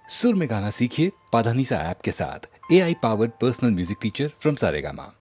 सुर में गाना सीखिए पाधानीसा ऐप के साथ। AI powered personal music teacher from Saregama.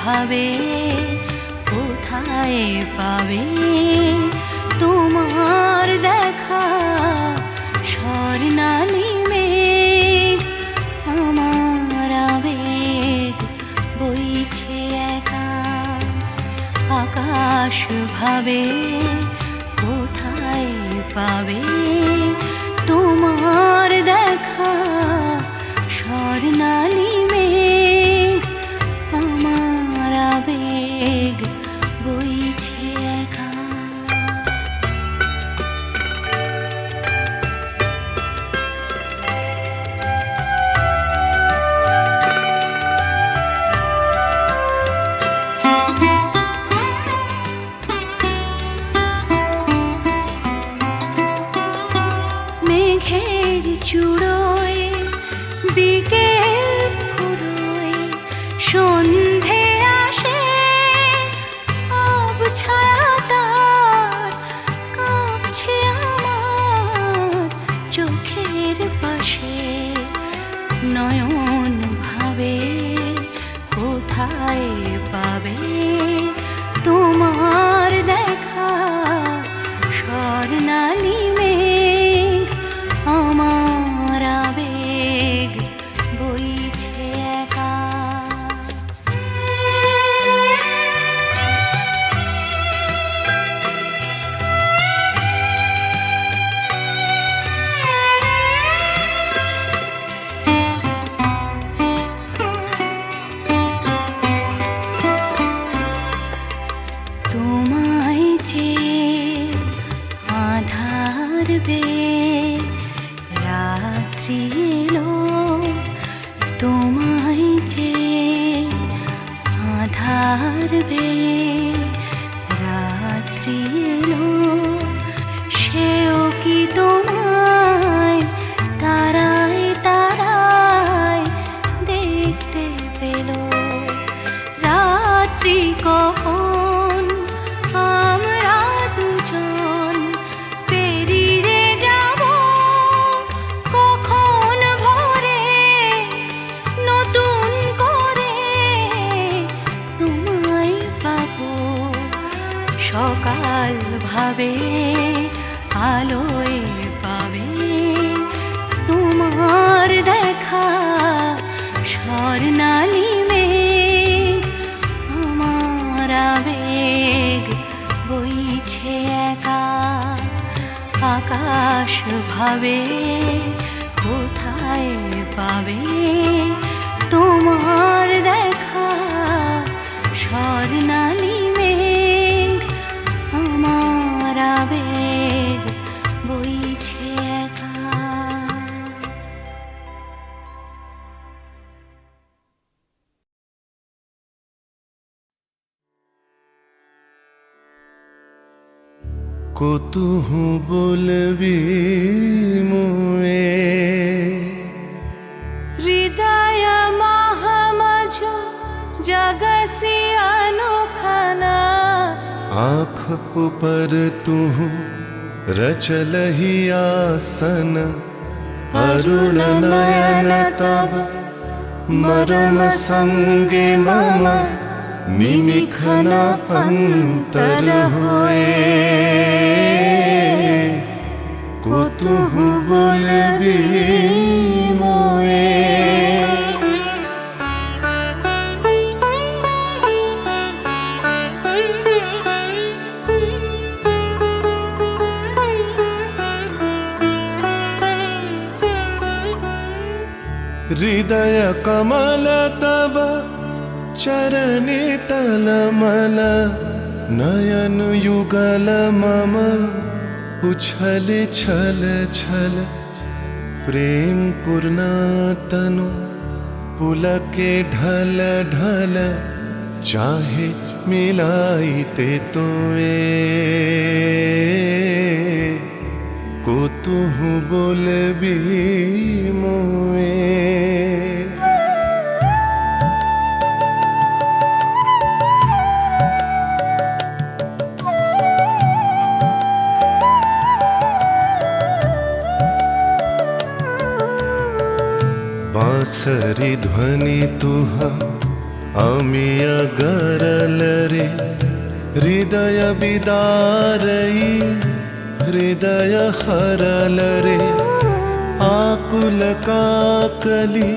ভাবে কোথায় পাবে তোমার দেখা স্বর্ণালী মেঘ আমার আবেগ বইছে একা আকাশ ভাবে কোথায় পাবে তোমার দেখা নয়ন ভাবে কোথায় পাবে তোমার দেখা স্বর্ণালী মেঘ আমার আবেগ বইছে একা তোমায় চেয়ে আধার বে রাত্রি এলো তোমায় চেয়ে আধার বে রাত্রি এলো সেও কি তোমায় তারায় তারায় দেখতে পেল রাত্রি কখন আমরা দুজন পেরিয়ে যাব কখন ভোরে নতুন করে তোমায় পাবো সকাল ভাবে আলোয় পাবে তোমার দেখা স্বর্ণালী মেঘ আমার আবেগ বইছে একা আকাশ ভাবে কোথায় পাবে তোমার দেখা স্বর্ণালী মেঘ আমার আবেগ বইছে একা কতুহু বলবি মোয়ে হৃদয় মহামঝু জগসি अनुखना आँख ऊपर तू रचलहि आसन अरुण नयन तब मरम संगे मम निमिखन अंतर होए কতুহু বলবি মোয়ে हृदय कमल तब चरणे टलमल नयन युगल मम उछल छल छल प्रेम पूर्ण तनु पुलके ढल ढल चाहे मिलाई ते तोए কতুহু বলবি মোয়ে बांसरी ध्वनि तुह अमिय गरल रे हृदय बिदारई हृदय हरल रे आकुल काकली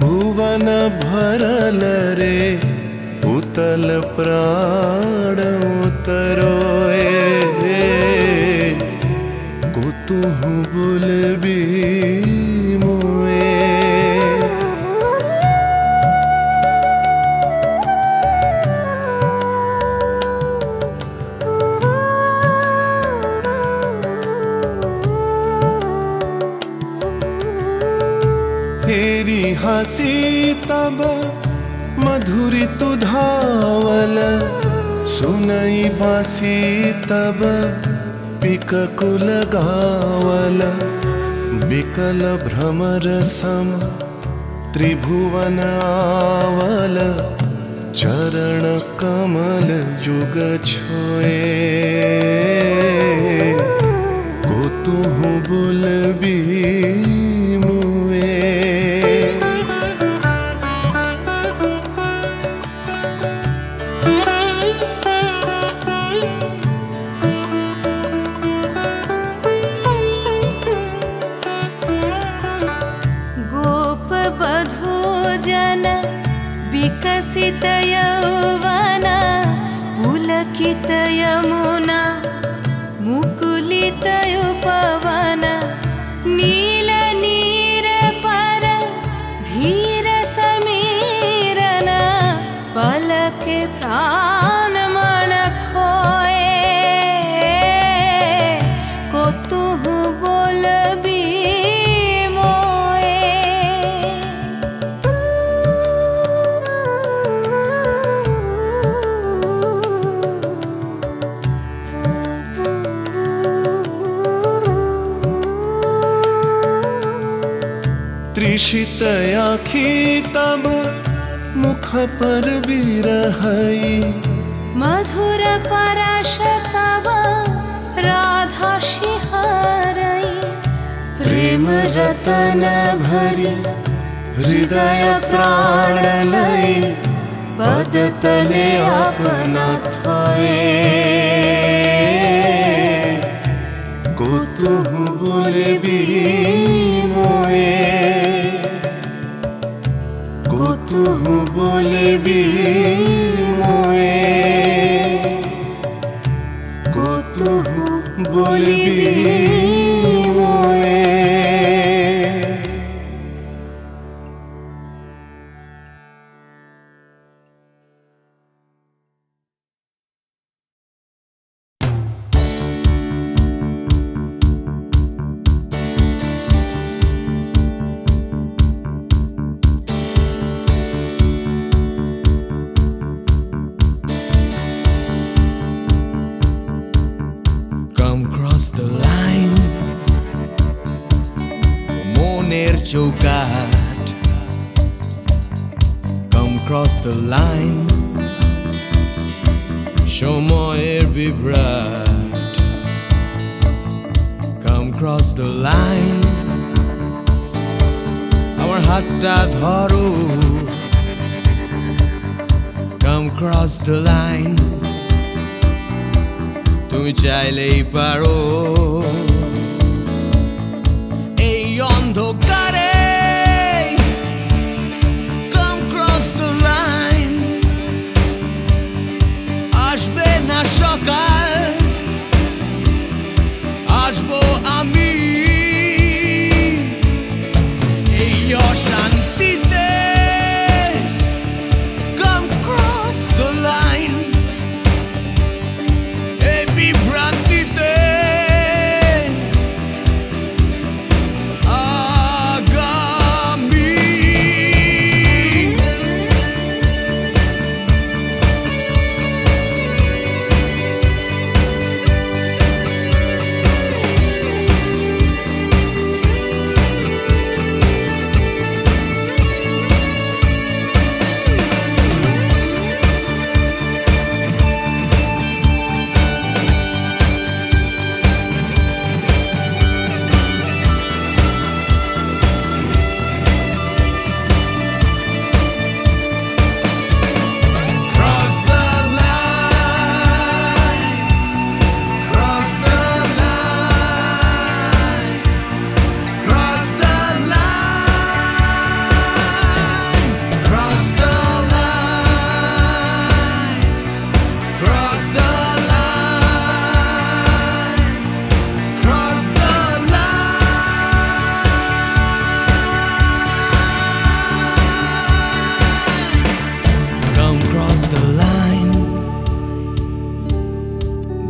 भुवन भरल रे उतल प्राण उतरोए কতুহু বলবি মোয়ে हेरी हसी तब मधुरी तु धावल सुनई बासी तब पिककुल गावल बिकल भ्रमर सम त्रिभुवन आवल चरण कमल युग छोए কতুহু বলবি মোয়ে विकसित यौवन पुलकित यमुना मुकुलित उपवन नील नीर पर धीर समीरन पलके प्राण मन खोए को तुहु बोलबी मोए। तृषित आँखी तब मुख पर बिरहई मधुर परश तब राधा शिहरई प्रेम रतन भरी हृदय प्राण लई पद तले अपना थोए को तुहु बोलबी मोए को तुहु बोलबी मोए को तुहु बोलबी मोए। Come cross the line, Moner Chokat. Come cross the line, Shomoyer Vibrat. Come cross the line, our Hatta Dharu. Come cross the line, তুমি চাইলেই পারো এই অন্ধকারে Come cross the line, আসবে না সকাল আসবো আমি এই অশান্তিতে Come cross the line, বিভ্রান্তিতে আগামী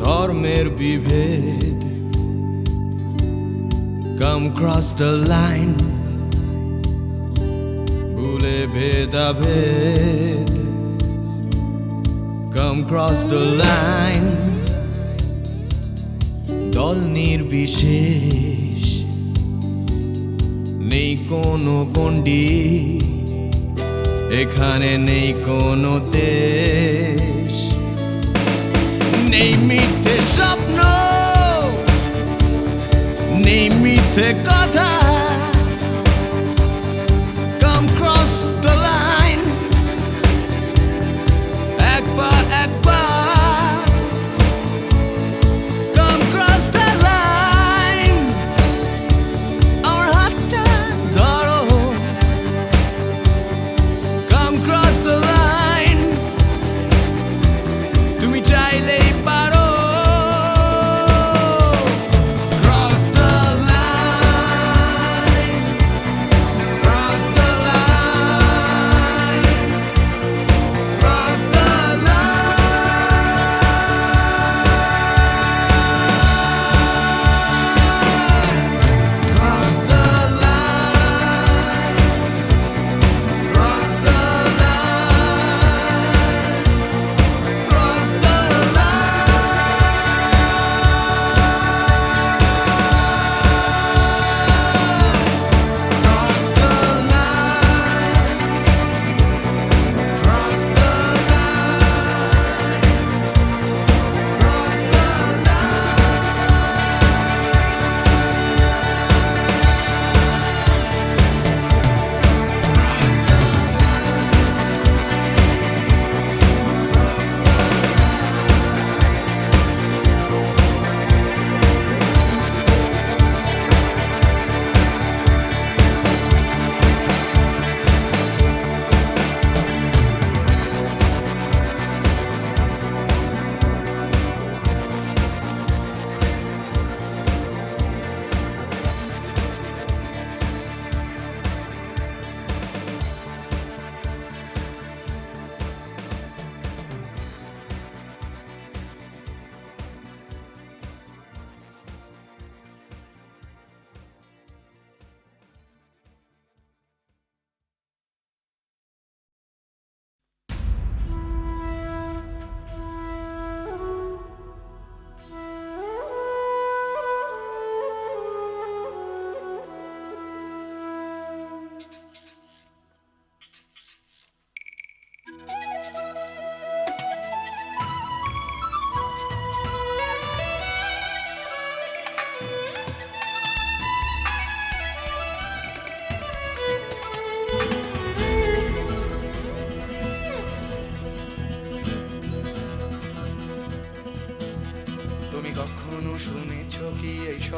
ধর্মের বিভেদ Come cross the line, ভুলে ভেদাভেদ Come cross the line, দল নির্বিশেষ নেই কোনো গণ্ডি এখানে নেই কোনো দেশ নেই মিথ্যে স্বপ্ন নেই মিথ্যে কথা Come cross the line, একবার একবার Come cross the line, আমার হাতটা ধরো Come cross the line.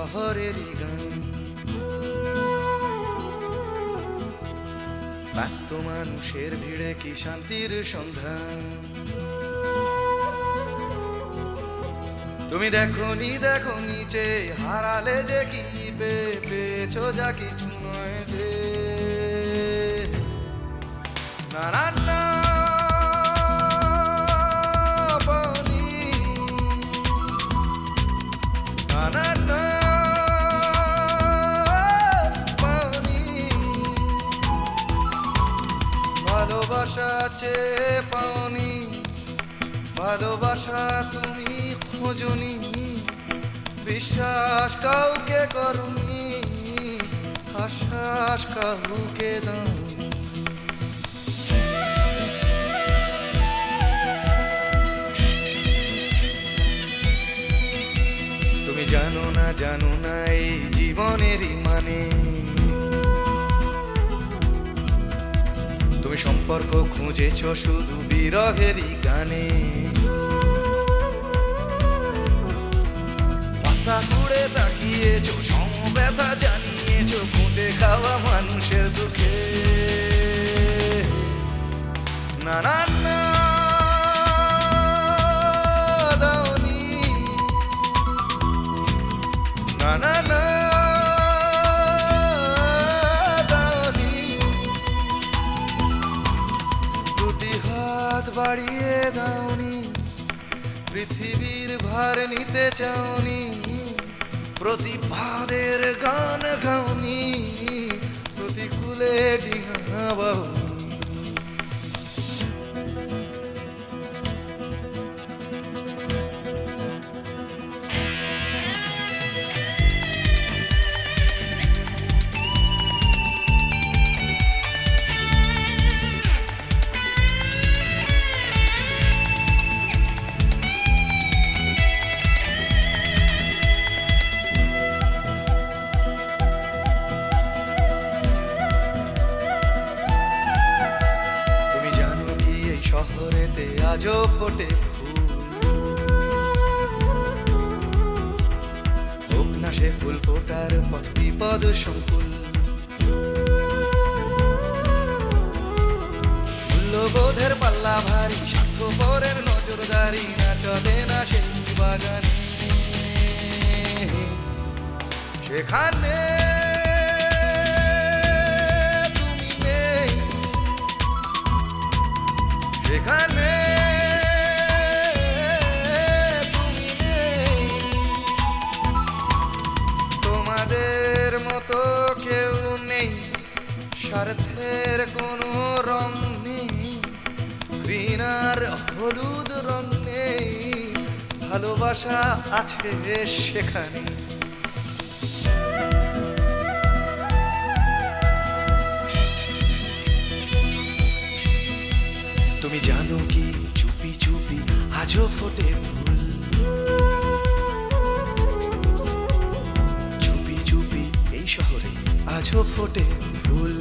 শহরেরই গান। ব্যস্ত মানুষের ভিড়ে কি শান্তির সন্ধান। তুমি দেখনি যে হারালে যে কি পেয়েছো যা কিছু নয় যে। না না না পানি, না না না পানি। ভালোবাসা চেয়ে পাওনি, ভালোবাসা তুমি খোঁজনি, বিশ্বাস কাউকে করনি, আশ্বাস কাউকে দাওনি। তুমি জানো না এই জীবনেরই মানে। তুমি সম্পর্ক খুঁজেছো শুধু বিরহেরই গানে। রাস্তা ঘুরে তাকিয়েছো, সমব্যথা জানিয়েছো, খুঁটে খাওয়া মানুষের দুঃখে। না না না দাওনি, না না না দাওনি। দুটি হাত বাড়িয়ে দাওনি, পৃথিবীর ভার নিতে চাওনি, প্রতিবাদের গান গাওনি, প্রতিকূলে ডিঙা বাউনি। শহরেতে আজও ফোটে ফুল, হোক না সে ফুল ফোটার পথ বিপদ সংকুল। মূল্যবোধের পাল্লা ভারী, স্বার্থপরের নজরদারি, না চলে না সেই বাগানে। সেখানে তুমি নেই, সেখানে তুমি নেই। তোমাদের মতো কেউ নেই, স্বার্থের কোনো রং নেই, ঘৃণার হলুদ রং নেই, ভালোবাসা আছে সেখানে। তুমি জানো কি চুপি চুপি আজও ফোটে ফুল, চুপি চুপি এই শহরে আজও ফোটে ফুল।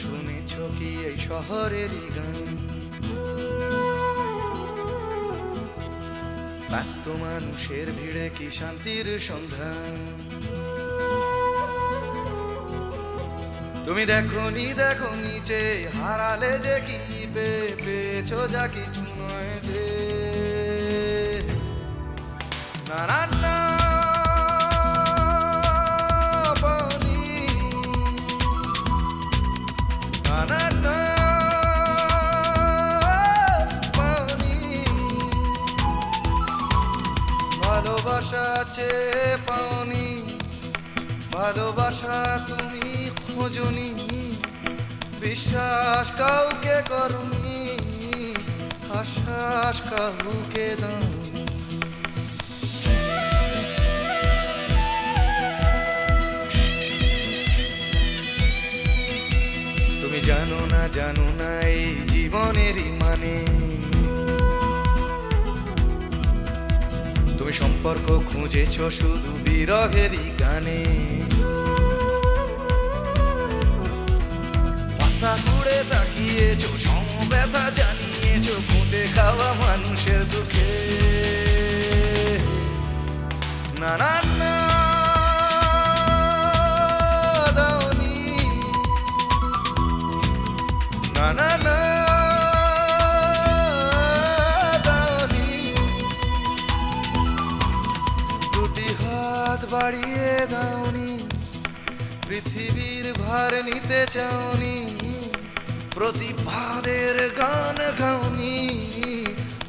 শুনেছ কি এই শহরেরই গান? ব্যস্ত মানুষের ভিড়ে কি শান্তির সন্ধান? তুমি দেখোনি যে হারালে যে কি পেয়েছো যা কিছু নয় যে। না না না পাওনি, না না না পাওনি। ভালোবাসা চেয়ে পাওনি, ভালোবাসা তুমি খোঁজনি, বিশ্বাস কাউকে করনি, আশ্বাস কাউকে দাওনি। তুমি জানো না এই জীবনেরই মানে। তুমি সম্পর্ক খুঁজেছ শুধু বিরহেরই গানে। রাস্তা ঘুরে তাকিয়েছো, সমব্যথা জানিয়েছো ফুটে খাওয়া মানুষের দুঃখে। না না না দাওনি, না না না দাওনি। দুটি হাত বাড়িয়ে দাওনি, পৃথিবীর ভার নিতে চাওনি, প্রতিবাদের গান গাওনি,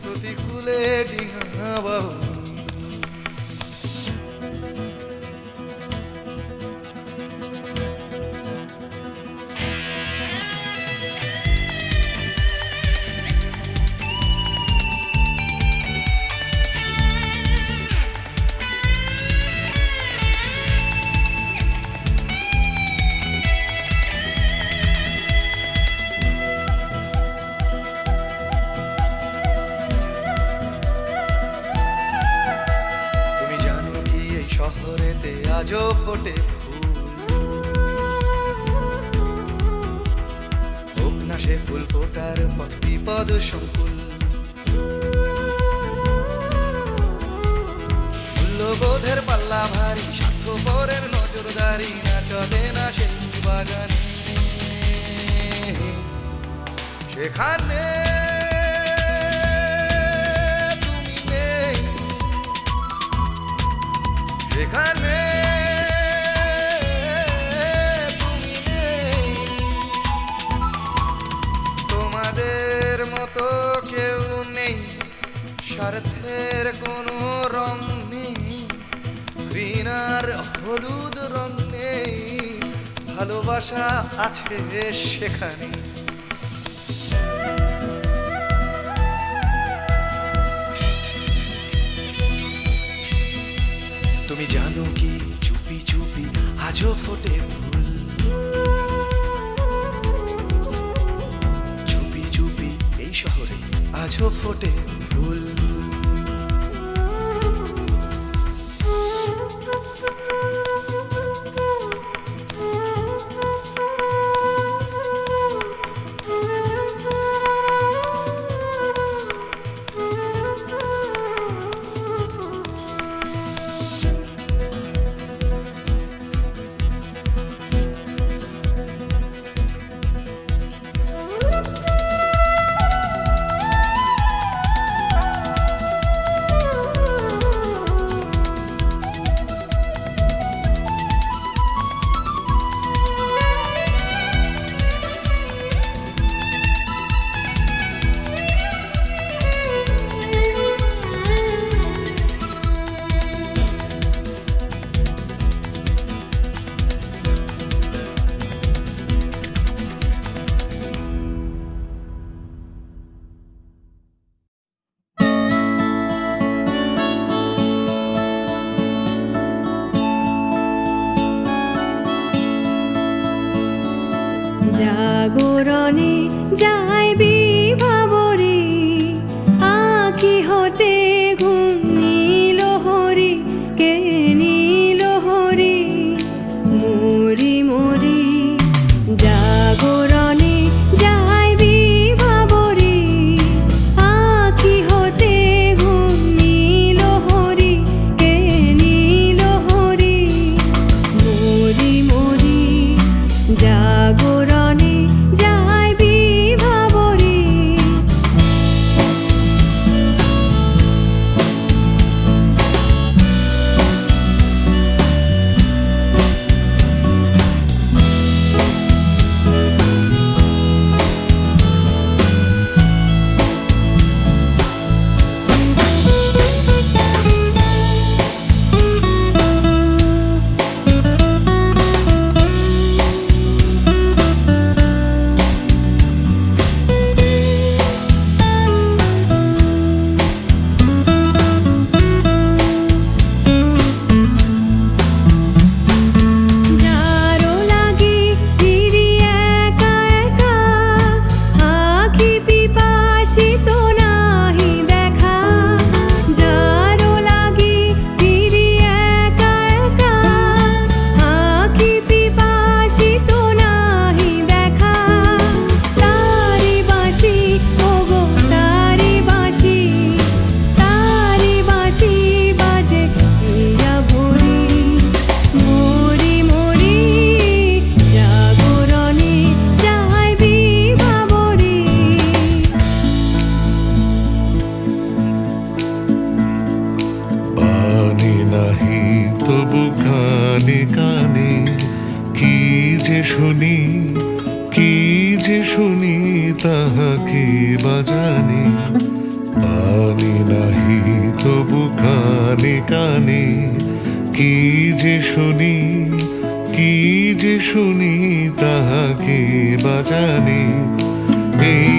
প্রতিকূলে ডিঙা বাহুনি। শহরেতে আজও ফোটে ফুল, হোক না সে ফুল ফোটার পথ বিপদ সংকুল। মূল্যবোধের পাল্লা ভারী, স্বার্থপরের নজরদারি না চলে না সেই বাগানে। সেখানে তুমি নেই, সেখানে তুমি নেই। তোমাদের মতো কেউ নেই, স্বার্থের কোনো রং নেই, ঘৃণার হলুদ রং নেই, ভালোবাসা আছে সেখানে। তুমি জানো কি চুপি চুপি আজও ফোটে ফুল, চুপি চুপি এই শহরে আজও ফোটে ফুল। জাগরণে যাই বিভাবরে, আঁখি হতে ঘুম নীল হরি, কে নীল হরি মরি মরি। জাগরণে কানে কানে কি যে শুনি, কি যে শুনি তাহাকে বাজানে। পানি নাহি তবু কানে কানে কি যে শুনি, কি যে শুনি তাহাকে বাজানে। এই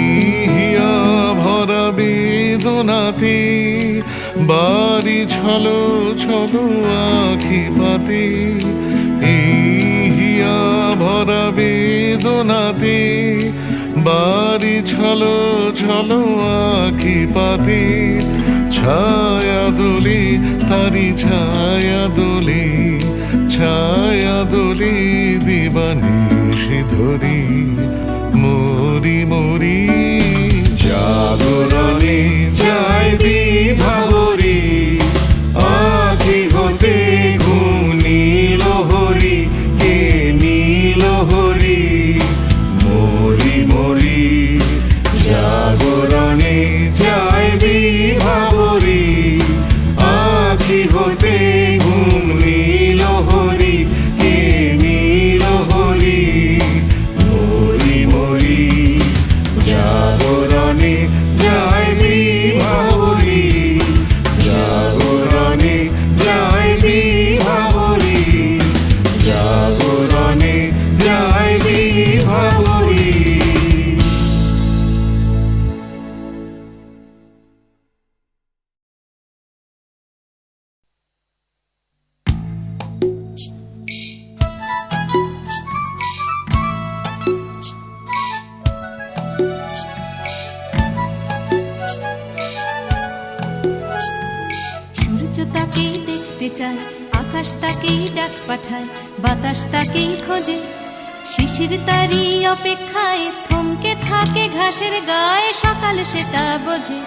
হিয়া ভরা বেদনাতে বাড়ি ছলো ছলো আখি পাতে। এই হিয়া ভরা বেদনাতে বাড়ি ছলো ছলো আখি পাতে। ছায়া দোলে তারি ছায়া দোলে, ছায়া দোলে দিবানিশি ধরি মরি মরি। জাগরণে যায় বিভাবরী, আখি হতে ঘুম নীল হরি, কে নীল হরি মরি মরি। জাগরণে যায় বিভাবরী, আখি হতে ঘুম নীল হরি, কে নীল হরি মরি মরি। জাগরণে যায় বিভাবরী, জাগরণে যায় বিভাবরী, জাগরণে যায় বিভাবরী। সূর্য তাকেই দেখতে চায়, আকাশ তাকেই ডাক পাঠায়, বাতাস তাকেই খোঁজে। শিশির তারি অপেক্ষায় থমকে থাকে ঘাসের গায়ে, সকাল সেটা বোঝে।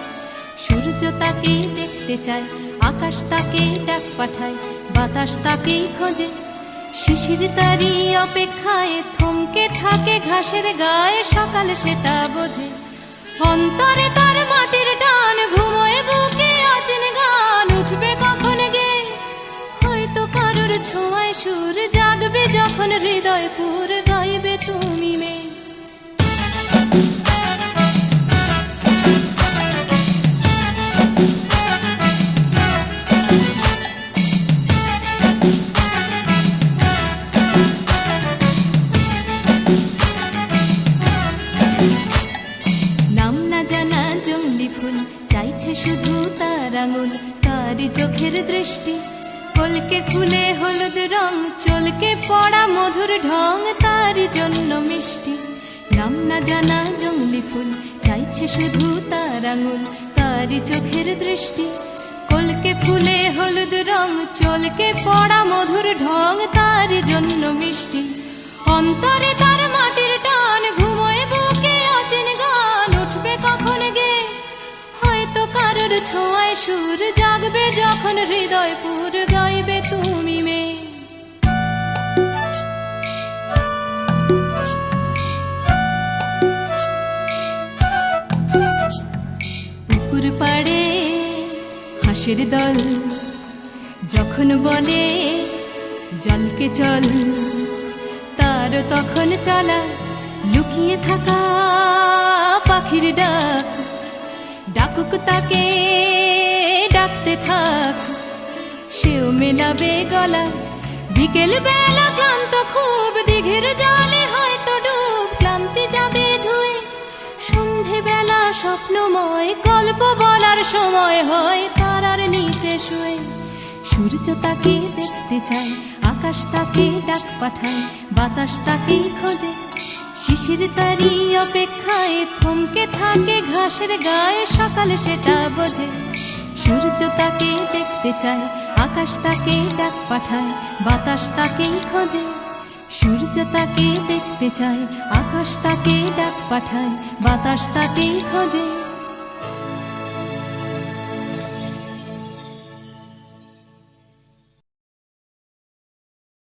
সূর্য তাকেই দেখতে চায়, আকাশ তাকেই ডাক পাঠায়, বাতাস তাকেই খোঁজে। শিশির তারি অপেক্ষায় থমকে থাকে ঘাসের গায়ে, সকাল সেটা বোঝে। অন্তরে তার মাটির টান, ঘুমোয় বুকে আছেন গান, উঠবে কখন গে হয়তো কারোর ছোঁয়ায় সুর, জাগবে যখন হৃদয় পুর, গাইবে তুমি মে। নাম না জানা জংলি ফুল চাইছে শুধু তার আঙুল, তারই চোখের দৃষ্টি। কলকে ফুলে হলুদ রং, চলকে পড়া মধুর ঢং, তারই জন্য মিষ্টি। নাম না জানা জংলি ফুল চাইছে শুধু তার আঙুল, তারই চোখের দৃষ্টি। কলকে ফুলে হলুদ রং, চলকে পড়া মধুর ঢং, তারই জন্য মিষ্টি। অন্তরে তার মাটির টান, ঘুমোয় বুকে অচেন গান, উঠবে কখন গে হয়তো কারোর ছোঁয়ায় সুর, জাগবে যখন হৃদয় পুর, গাইবে তুমি মে। পুকুর পাড়ে হাঁসের দল যখন বলে জলকে চল, তার তখন চলা লুকিয়ে থাকা পাখির ডাক। ডাকুক তাকে ডাকতে থাক, সেও মেলাবে গলা। বিকেল বেলা ক্লান্ত খুব, দিঘির জলে হয়তো ডুব, ক্লান্তি যাবে ধুয়ে। সন্ধে বেলা স্বপ্নময়, গল্প বলার সময় হয় তারার নিচে শুয়ে। সূর্য তাকে দেখতে চায়, আকাশ তাকে ডাক পাঠায়, বাতাস তাকেই খোঁজে। শিশির তারি অপেক্ষায় থমকে থাকে ঘাসের গায়ে, সকাল সেটা বোঝে। সূর্য তাকে দেখতে চায়, আকাশ তাকে ডাক পাঠায়, বাতাস তাকেই খোঁজে। সূর্য তাকে দেখতে চায়, আকাশ তাকে ডাক পাঠায়, বাতাস তাকেই খোঁজে।